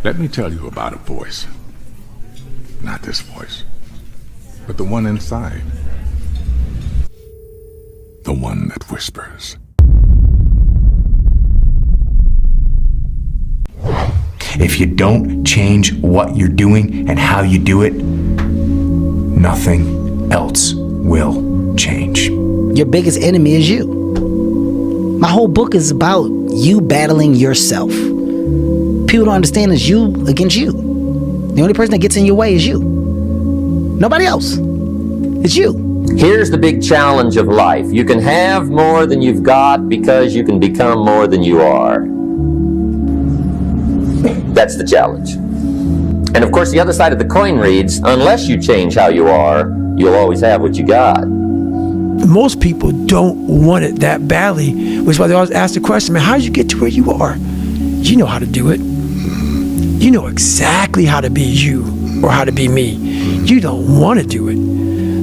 Let me tell you about a voice. Not this voice, but the one inside. The one that whispers. If you don't change what you're doing and how you do it, nothing else will change. Your biggest enemy is you. My whole book is about you battling yourself. People don't understand it's you against you. The only person that gets in your way is you. Nobody else. It's you. Here's the big challenge of life. You can have more than you've got because you can become more than you are. That's the challenge. And of course, the other side of the coin reads, unless you change how you are, you'll always have what you got. Most people don't want it that badly, which is why they always ask the question, man, how did you get to where you are? You know how to do it. You know exactly how to be you or how to be me. You don't want to do it.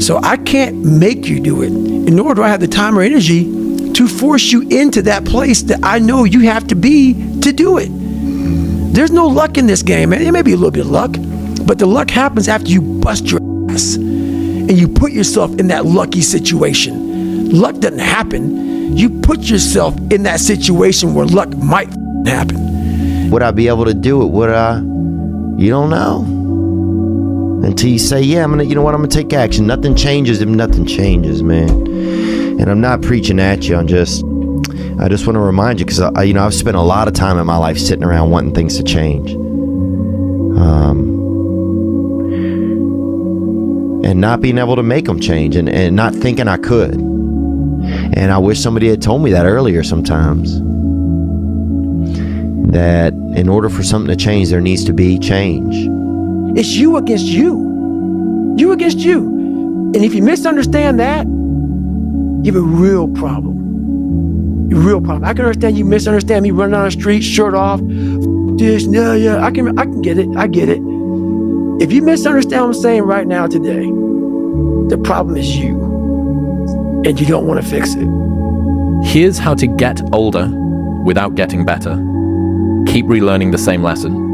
So I can't make you do it, and nor do I have the time or energy to force you into that place that I know you have to be to do it. There's no luck in this game, man. It may be a little bit of luck, but the luck happens after you bust your ass and you put yourself in that lucky situation. Luck doesn't happen. You put yourself in that situation where luck might happen. Would I be able to do it? Would I? You don't know. Until you say, yeah, I'm gonna take action. Nothing changes if nothing changes, man. And I'm not preaching at you. I just want to remind you, because I've spent a lot of time in my life sitting around wanting things to change, and not being able to make them change, and not thinking I could. And I wish somebody had told me that earlier sometimes, that in order for something to change, there needs to be change. It's you against you. You against you. And if you misunderstand that, you have a real problem. Real problem. I can understand you misunderstand me running down the street, shirt off, this, yeah, I can get it. I get it. If you misunderstand what I'm saying right now today, the problem is you, and you don't want to fix it. Here's how to get older without getting better. Keep relearning the same lesson.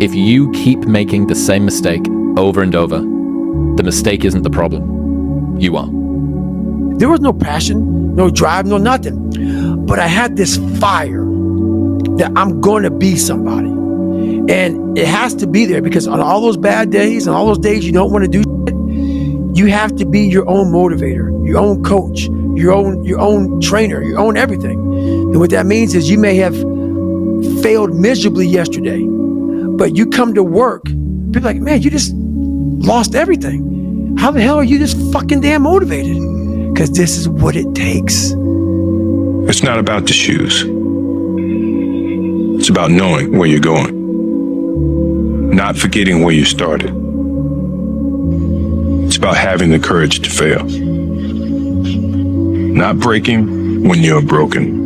If you keep making the same mistake over and over, the mistake isn't the problem. You are. There was no passion, no drive, no nothing. But I had this fire that I'm going to be somebody. And it has to be there, because on all those bad days and all those days you don't want to do shit, you have to be your own motivator, your own coach, your own trainer, your own everything. And what that means is you may have failed miserably yesterday, but you come to work, people are like, man, you just lost everything. How the hell are you this fucking damn motivated? Because this is what it takes. It's not about the shoes. It's about knowing where you're going. Not forgetting where you started. It's about having the courage to fail. Not breaking when you're broken.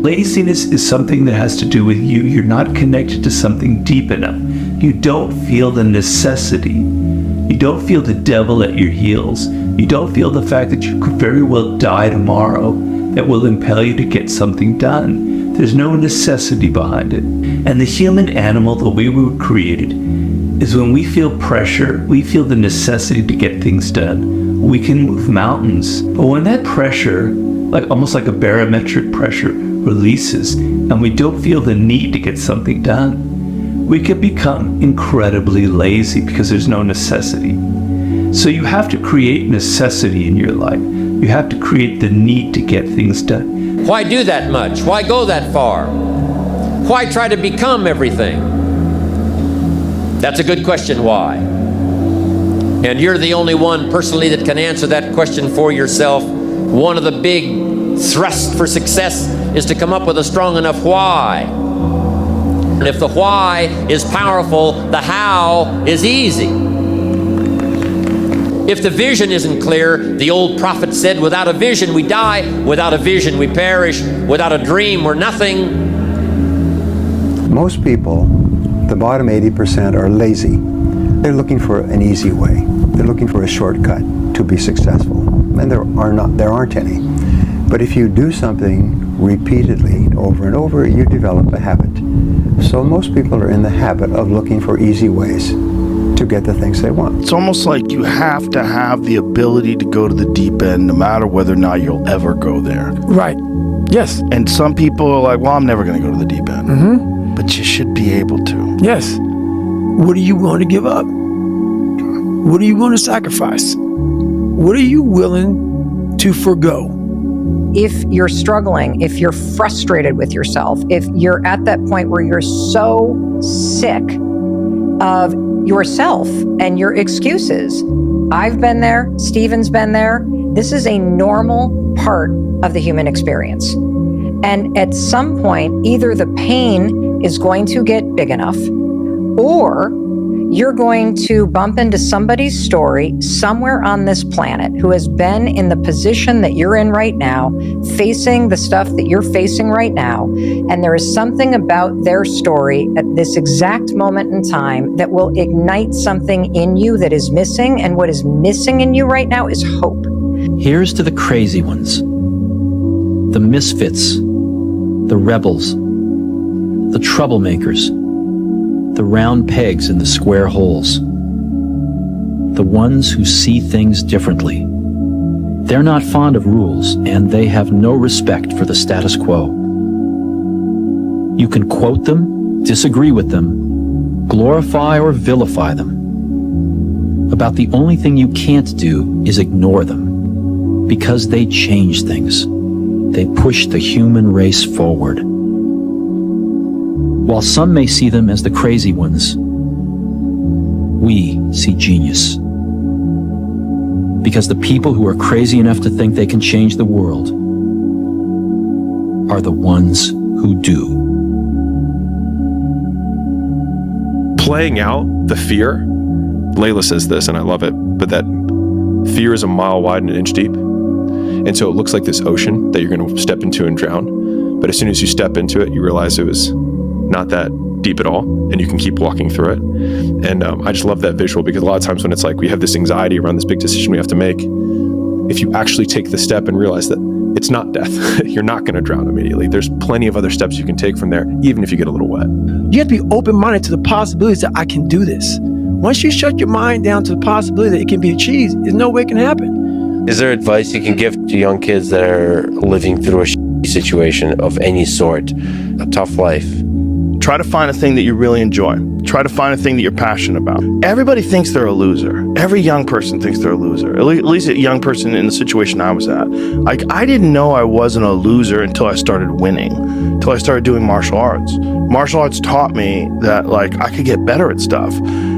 Laziness is something that has to do with you. You're not connected to something deep enough. You don't feel the necessity. You don't feel the devil at your heels. You don't feel the fact that you could very well die tomorrow that will impel you to get something done. There's no necessity behind it. And the human animal, the way we were created, is when we feel pressure, we feel the necessity to get things done. We can move mountains. But when that pressure, almost like a barometric pressure, releases, and we don't feel the need to get something done, we could become incredibly lazy because there's no necessity. So you have to create necessity in your life. You have to create the need to get things done. Why do that much? Why go that far? Why try to become everything? That's a good question, why? And you're the only one personally that can answer that question for yourself. One of the big thrusts for success is to come up with a strong enough why. And if the why is powerful, the how is easy. If the vision isn't clear, the old prophet said, without a vision we die, without a vision we perish, without a dream we're nothing. Most people, the bottom 80%, are lazy. They're looking for an easy way. They're looking for a shortcut to be successful. And there aren't any. But if you do something repeatedly over and over, you develop a habit So most people are in the habit of looking for easy ways to get the things they want. It's almost like you have to have the ability to go to the deep end no matter whether or not you'll ever go there. Right. Yes. And some people are like, well, I'm never going to go to the deep end. Mm-hmm. But you should be able to. Yes. What are you willing to give up? What are you willing to sacrifice? What are you willing to forgo? If you're struggling, if you're frustrated with yourself, if you're at that point where you're so sick of yourself and your excuses, I've been there, Stephen's been there. This is a normal part of the human experience. And at some point, either the pain is going to get big enough, or you're going to bump into somebody's story somewhere on this planet who has been in the position that you're in right now, facing the stuff that you're facing right now. And there is something about their story at this exact moment in time that will ignite something in you that is missing. And what is missing in you right now is hope. Here's to the crazy ones, the misfits, the rebels, the troublemakers, the round pegs in the square holes, the ones who see things differently. They're not fond of rules, and they have no respect for the status quo. You can quote them, disagree with them, glorify or vilify them. About the only thing you can't do is ignore them, because they change things. They push the human race forward. While some may see them as the crazy ones, we see genius. Because the people who are crazy enough to think they can change the world are the ones who do. Playing out the fear, Layla says this, and I love it, but that fear is a mile wide and an inch deep. And so it looks like this ocean that you're going to step into and drown. But as soon as you step into it, you realize it was not that deep at all, and you can keep walking through it. And I just love that visual, because a lot of times when it's like we have this anxiety around this big decision we have to make, if you actually take the step and realize that it's not death, you're not going to drown immediately. There's plenty of other steps you can take from there, even if you get a little wet. You have to be open-minded to the possibilities that I can do this. Once you shut your mind down to the possibility that it can be achieved, there's no way it can happen. Is there advice you can give to young kids that are living through a situation of any sort, a tough life? Try to find a thing that you really enjoy. Try to find a thing that you're passionate about. Everybody thinks they're a loser. Every young person thinks they're a loser. At least a young person in the situation I was at. Like, I didn't know I wasn't a loser until I started winning, until I started doing martial arts. Martial arts taught me that, like, I could get better at stuff,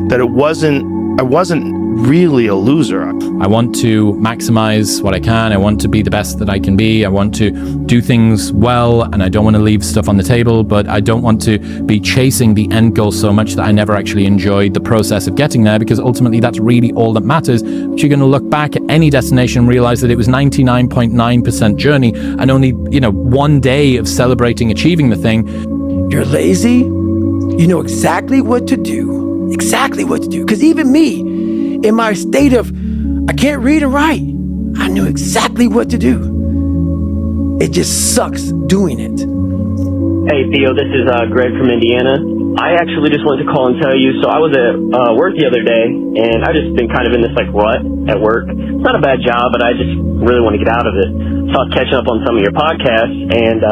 that I wasn't really a loser. I want to maximize what I can. I want to be the best that I can be. I want to do things well, and I don't want to leave stuff on the table, but I don't want to be chasing the end goal so much that I never actually enjoyed the process of getting there, because ultimately that's really all that matters. But you're going to look back at any destination and realize that it was 99.9% journey and only, one day of celebrating achieving the thing. You're lazy. You know exactly what to do. Exactly what to do. Because even me, in my state of, I can't read and write, I knew exactly what to do. It just sucks doing it. Hey, Theo, this is Greg from Indiana. I actually just wanted to call and tell you, so I was at work the other day, and I've just been kind of in this, rut at work. It's not a bad job, but I just really want to get out of it. So I was catching up on some of your podcasts, and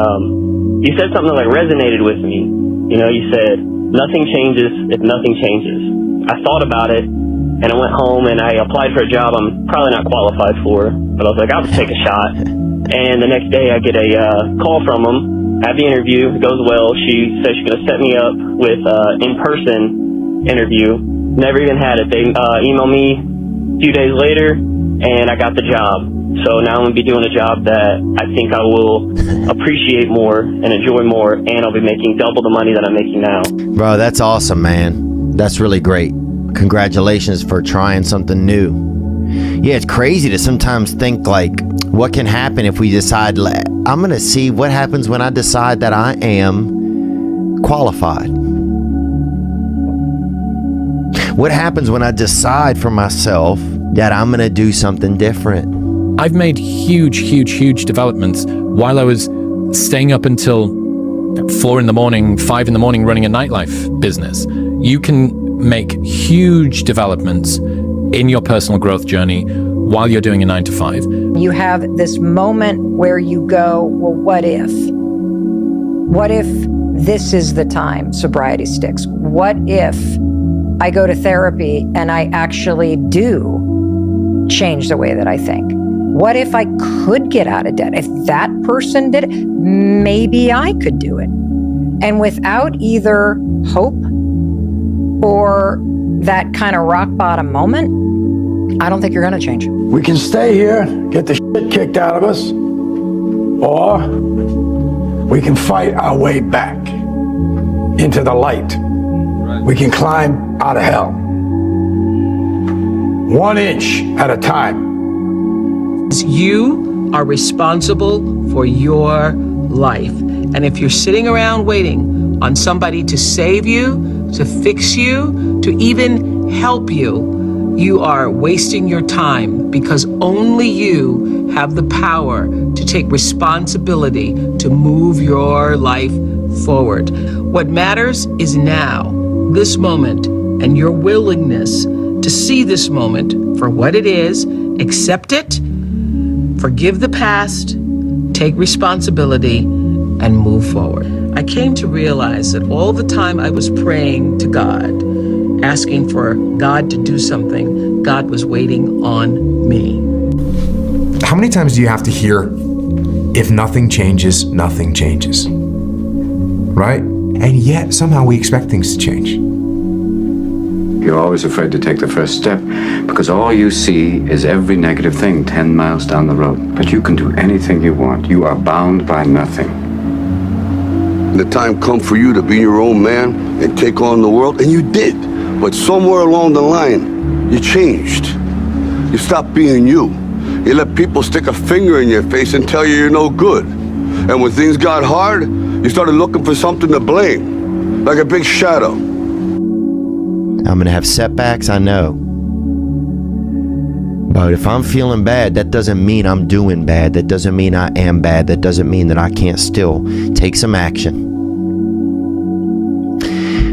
you said something that, resonated with me. You said, nothing changes if nothing changes. I thought about it, and I went home and I applied for a job I'm probably not qualified for, but I was like, I'll just take a shot. And the next day I get a call from them, have the interview, it goes well. She says she's going to set me up with an in-person interview. Never even had it. They emailed me a few days later, and I got the job. So now I'm going to be doing a job that I think I will appreciate more and enjoy more, and I'll be making double the money that I'm making now. Bro, that's awesome, man. That's really great. Congratulations for trying something new. Yeah, it's crazy to sometimes think, what can happen if we decide, I'm going to see what happens when I decide that I am qualified. What happens when I decide for myself that I'm going to do something different? I've made huge developments while I was staying up until 4 a.m, 5 a.m, running a nightlife business. You can make huge developments in your personal growth journey while you're doing a 9 to 5. You have this moment where you go, well, what if? What if this is the time sobriety sticks? What if I go to therapy and I actually do change the way that I think? What if I could get out of debt? If that person did it, maybe I could do it. And without either hope or that kind of rock bottom moment, I don't think you're going to change. We can stay here, get the shit kicked out of us, or we can fight our way back into the light. We can climb out of hell. 1 inch at a time. You are responsible for your life. And if you're sitting around waiting on somebody to save you, to fix you, to even help you, you are wasting your time, because only you have the power to take responsibility to move your life forward. What matters is now, this moment, and your willingness to see this moment for what it is, accept it, forgive the past, take responsibility, and move forward. I came to realize that all the time I was praying to God, asking for God to do something, God was waiting on me. How many times do you have to hear, if nothing changes, nothing changes? Right? And yet, somehow we expect things to change. You're always afraid to take the first step because all you see is every negative thing 10 miles down the road. But you can do anything you want. You are bound by nothing. The time come for you to be your own man and take on the world, and you did. But somewhere along the line, you changed. You stopped being you. You let people stick a finger in your face and tell you you're no good. And when things got hard, you started looking for something to blame, like a big shadow. I'm gonna have setbacks, I know. But if I'm feeling bad, that doesn't mean I'm doing bad. That doesn't mean I am bad. That doesn't mean that I can't still take some action.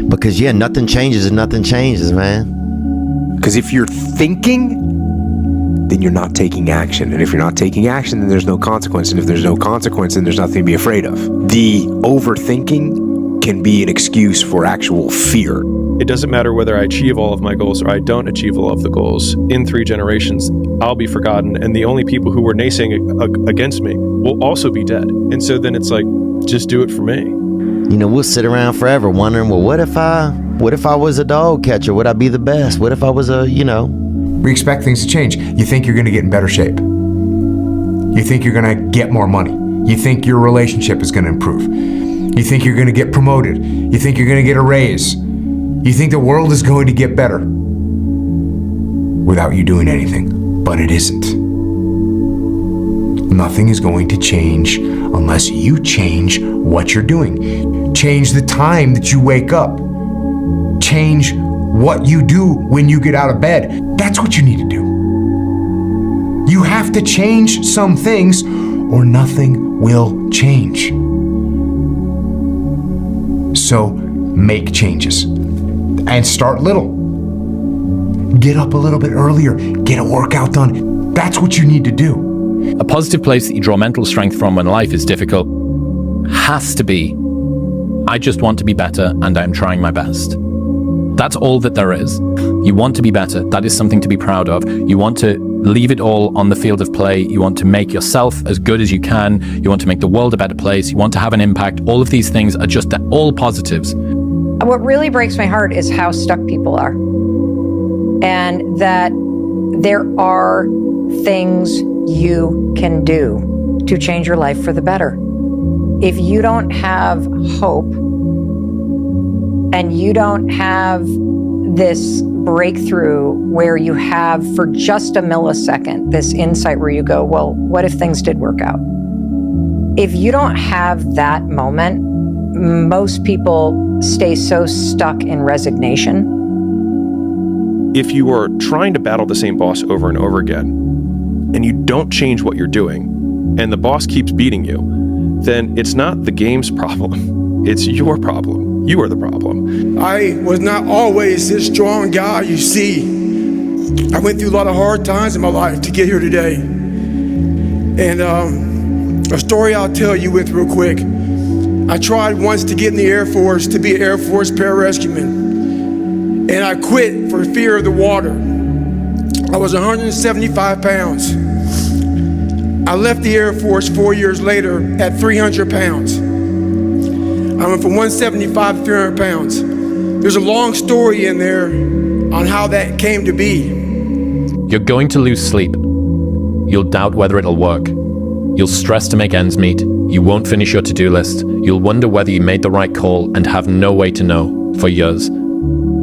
Because yeah, nothing changes and nothing changes, man. Because if you're thinking, then you're not taking action. And if you're not taking action, then there's no consequence. And if there's no consequence, then there's nothing to be afraid of. The overthinking can be an excuse for actual fear. It doesn't matter whether I achieve all of my goals or I don't achieve all of the goals. In 3 generations, I'll be forgotten, and the only people who were naysaying against me will also be dead. And so then it's like, just do it for me. You know, we'll sit around forever wondering, well, what if I was a dog catcher? Would I be the best? What if I was a, We expect things to change. You think you're going to get in better shape. You think you're going to get more money. You think your relationship is going to improve. You think you're going to get promoted. You think you're going to get a raise. You think the world is going to get better without you doing anything, but it isn't. Nothing is going to change unless you change what you're doing. Change the time that you wake up. Change what you do when you get out of bed. That's what you need to do. You have to change some things or nothing will change. So make changes. And start little. Get up a little bit earlier. Get a workout done. That's what you need to do. A positive place that you draw mental strength from when life is difficult has to be, I just want to be better and I'm trying my best. That's all that there is. You want to be better. That is something to be proud of. You want to leave it all on the field of play. You want to make yourself as good as you can. You want to make the world a better place. You want to have an impact. All of these things are just all positives. What really breaks my heart is how stuck people are. And that there are things you can do to change your life for the better. If you don't have hope and you don't have this breakthrough where you have for just a millisecond this insight where you go, well, what if things did work out? If you don't have that moment, most people stay so stuck in resignation. If you are trying to battle the same boss over and over again, and you don't change what you're doing, and the boss keeps beating you, then it's not the game's problem. It's your problem. You are the problem. I was not always this strong guy you see. I went through a lot of hard times in my life to get here today. And a story I'll tell you with real quick. I tried once to get in the Air Force to be an Air Force pararescueman. And I quit for fear of the water. I was 175 pounds. I left the Air Force 4 years later at 300 pounds. I went from 175 to 300 pounds. There's a long story in there on how that came to be. You're going to lose sleep. You'll doubt whether it'll work. You'll stress to make ends meet. You won't finish your to-do list. You'll wonder whether you made the right call and have no way to know for years.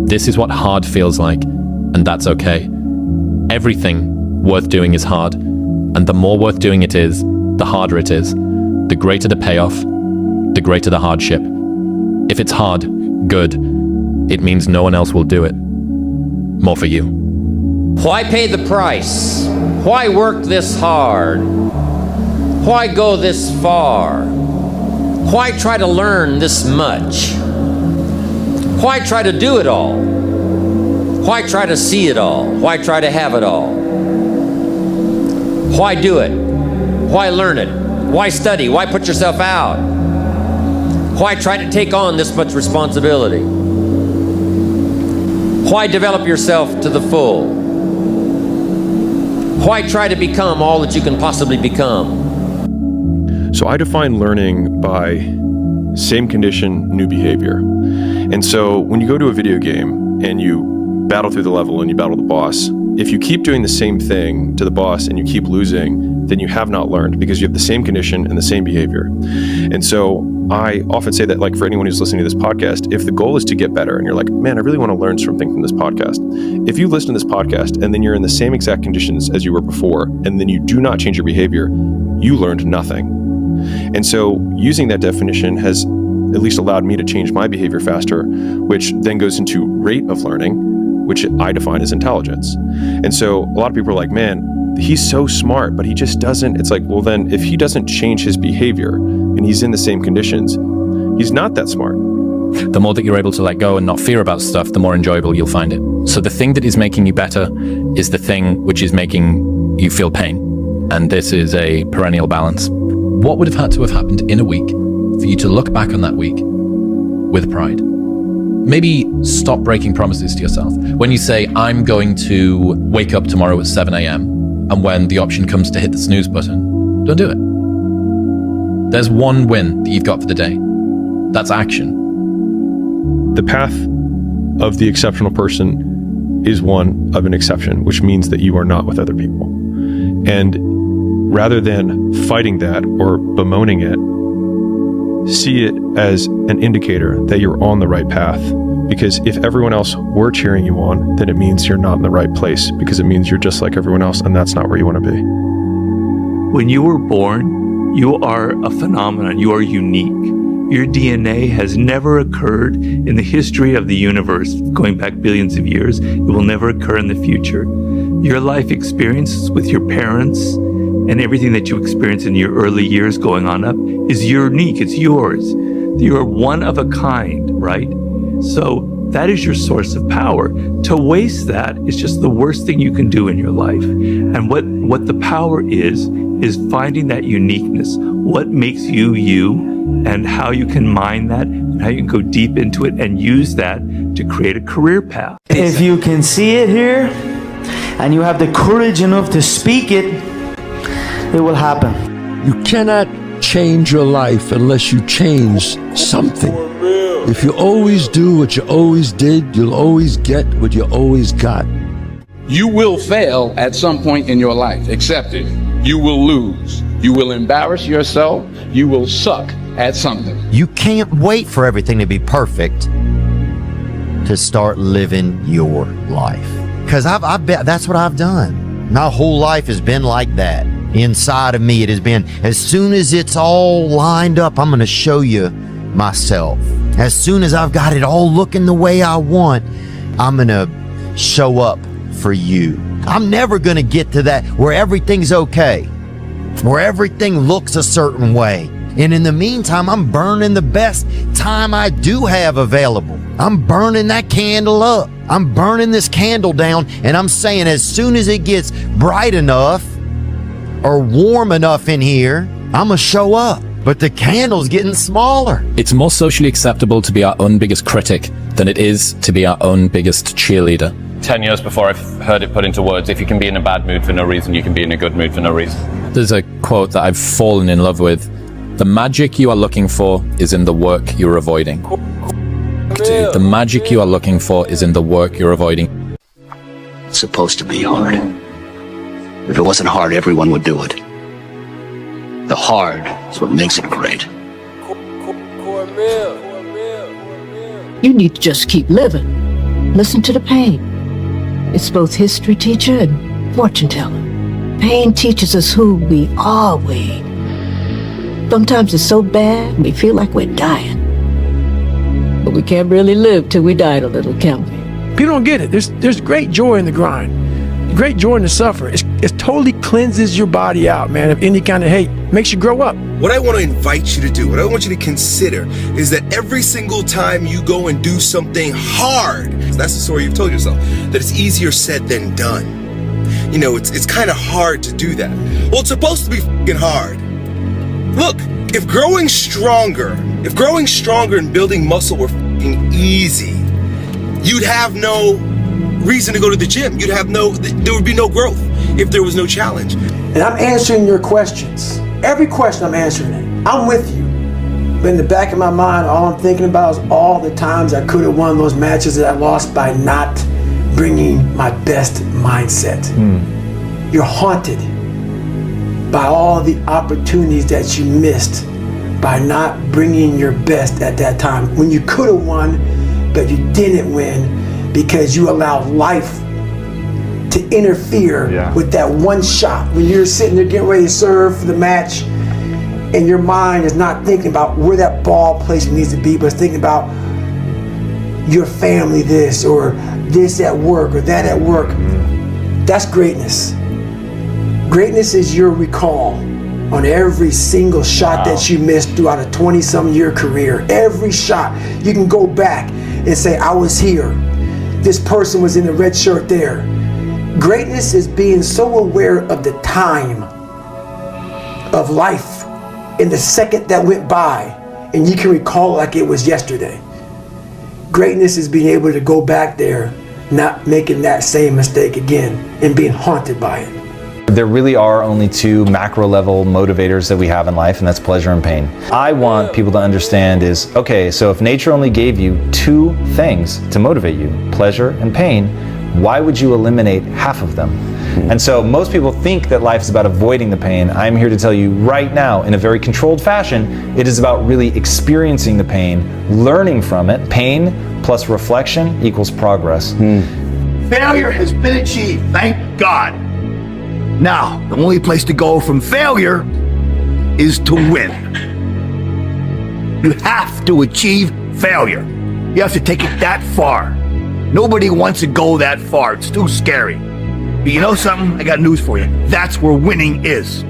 This is what hard feels like, and that's okay. Everything worth doing is hard, and the more worth doing it is, the harder it is. The greater the payoff, the greater the hardship. If it's hard, good. It means no one else will do it. More for you. Why pay the price? Why work this hard? Why go this far? Why try to learn this much? Why try to do it all? Why try to see it all? Why try to have it all? Why do it? Why learn it? Why study? Why put yourself out? Why try to take on this much responsibility? Why develop yourself to the full? Why try to become all that you can possibly become? So I define learning by same condition, new behavior. And so when you go to a video game and you battle through the level and you battle the boss, if you keep doing the same thing to the boss and you keep losing, then you have not learned because you have the same condition and the same behavior. And so I often say that, like, for anyone who's listening to this podcast, if the goal is to get better and you're like, man, I really want to learn something from this podcast. If you listen to this podcast and then you're in the same exact conditions as you were before, and then you do not change your behavior, you learned nothing. And so using that definition has at least allowed me to change my behavior faster, which then goes into rate of learning, which I define as intelligence. And so a lot of people are like, man, he's so smart, but he just doesn't. It's like, well, then if he doesn't change his behavior and he's in the same conditions, he's not that smart. The more that you're able to let go and not fear about stuff, the more enjoyable you'll find it. So the thing that is making you better is the thing which is making you feel pain. And this is a perennial balance. What would have had to have happened in a week for you to look back on that week with pride? Maybe stop breaking promises to yourself. When you say, I'm going to wake up tomorrow at 7 a.m., and when the option comes to hit the snooze button, don't do it. There's one win that you've got for the day. That's action. The path of the exceptional person is one of an exception, which means that you are not with other people. And rather than fighting that or bemoaning it, see it as an indicator that you're on the right path. Because if everyone else were cheering you on, then it means you're not in the right place, because it means you're just like everyone else, and that's not where you want to be. When you were born, you are a phenomenon. You are unique. Your DNA has never occurred in the history of the universe, going back billions of years. It will never occur in the future. Your life experiences with your parents and everything that you experience in your early years going on up is unique. It's yours. You are one of a kind, right? So that is your source of power. To waste that is just the worst thing you can do in your life. And what the power is finding that uniqueness. What makes you you, and how you can mine that, and how you can go deep into it and use that to create a career path. If you can see it here, and you have the courage enough to speak it, it will happen. You cannot change your life unless you change something. If you always do what you always did, you'll always get what you always got. You will fail at some point in your life. Accept it. You will lose. You will embarrass yourself. You will suck at something. You can't wait for everything to be perfect to start living your life. Because I've been, that's what I've done. My whole life has been like that. Inside of me, it has been, as soon as it's all lined up, I'm going to show you myself. As soon as I've got it all looking the way I want, I'm going to show up for you. I'm never going to get to that where everything's okay, where everything looks a certain way. And in the meantime, I'm burning the best time I do have available. I'm burning that candle up. I'm burning this candle down, and I'm saying as soon as it gets bright enough or warm enough in here, I'm gonna show up. But the candle's getting smaller. It's more socially acceptable to be our own biggest critic than it is to be our own biggest cheerleader. 10 years before I've heard it put into words, if you can be in a bad mood for no reason, you can be in a good mood for no reason. There's a quote that I've fallen in love with. The magic you are looking for is in the work you're avoiding. The magic you are looking for is in the work you're avoiding. It's supposed to be hard. If it wasn't hard, everyone would do it. The hard is what makes it great. You need to just keep living. Listen to the pain. It's both history teacher and fortune teller. Pain teaches us who we are. Sometimes it's so bad we feel like we're dying. But we can't really live till we die a little, can we? People don't get it. There's great joy in the grind. Great joy in the suffer. It totally cleanses your body out, man, of any kind of hate. Makes you grow up. What I want to invite you to do, what I want you to consider, is that every single time you go and do something hard, that's the story you've told yourself, that it's easier said than done. You know, it's kind of hard to do that. Well, it's supposed to be fucking hard. Look, if growing stronger and building muscle were fucking easy, you'd have no reason to go to the gym. There would be no growth if there was no challenge. And I'm answering your questions. Every question I'm answering it. I'm with you. But in the back of my mind, all I'm thinking about is all the times I could have won those matches that I lost by not bringing my best mindset. You're haunted by all the opportunities that you missed by not bringing your best at that time. When you could have won, but you didn't win because you allowed life to interfere with that one shot. When you're sitting there getting ready to serve for the match and your mind is not thinking about where that ball placement needs to be, but it's thinking about your family this or this at work or that at work. That's greatness. Greatness is your recall on every single shot that you missed throughout a 20-some year career. Every shot, you can go back and say, I was here. This person was in the red shirt there. Greatness is being so aware of the time of life in the second that went by, and you can recall it like it was yesterday. Greatness is being able to go back there, not making that same mistake again, and being haunted by it. There really are only two macro level motivators that we have in life, and that's pleasure and pain. I want people to understand is, okay, so if nature only gave you two things to motivate you, pleasure and pain, why would you eliminate half of them? And so most people think that life is about avoiding the pain. I'm here to tell you right now, in a very controlled fashion, it is about really experiencing the pain, learning from it. Pain plus reflection equals progress. Failure has been achieved, thank God. Now, the only place to go from failure is to win. You have to achieve failure. You have to take it that far. Nobody wants to go that far. It's too scary. But you know something? I got news for you. That's where winning is.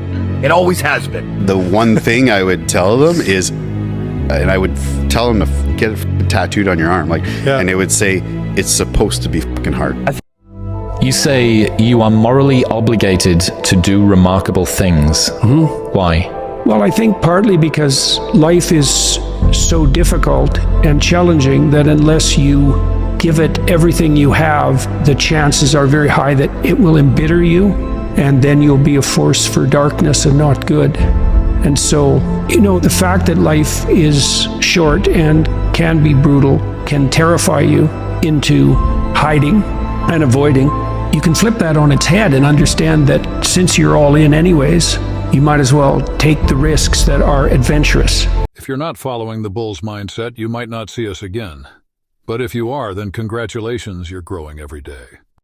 It always has been. The one thing I would tell them is, and I would tell them to get it tattooed on your arm, and it would say, it's supposed to be fucking hard. You say you are morally obligated to do remarkable things. Why? Well, I think partly because life is so difficult and challenging that unless you give it everything you have, the chances are very high that it will embitter you, and then you'll be a force for darkness and not good. And so, the fact that life is short and can be brutal can terrify you into hiding and avoiding. You can flip that on its head and understand that since you're all in anyways, you might as well take the risks that are adventurous. If you're not following the bull's mindset, you might not see us again. But if you are, then congratulations, you're growing every day.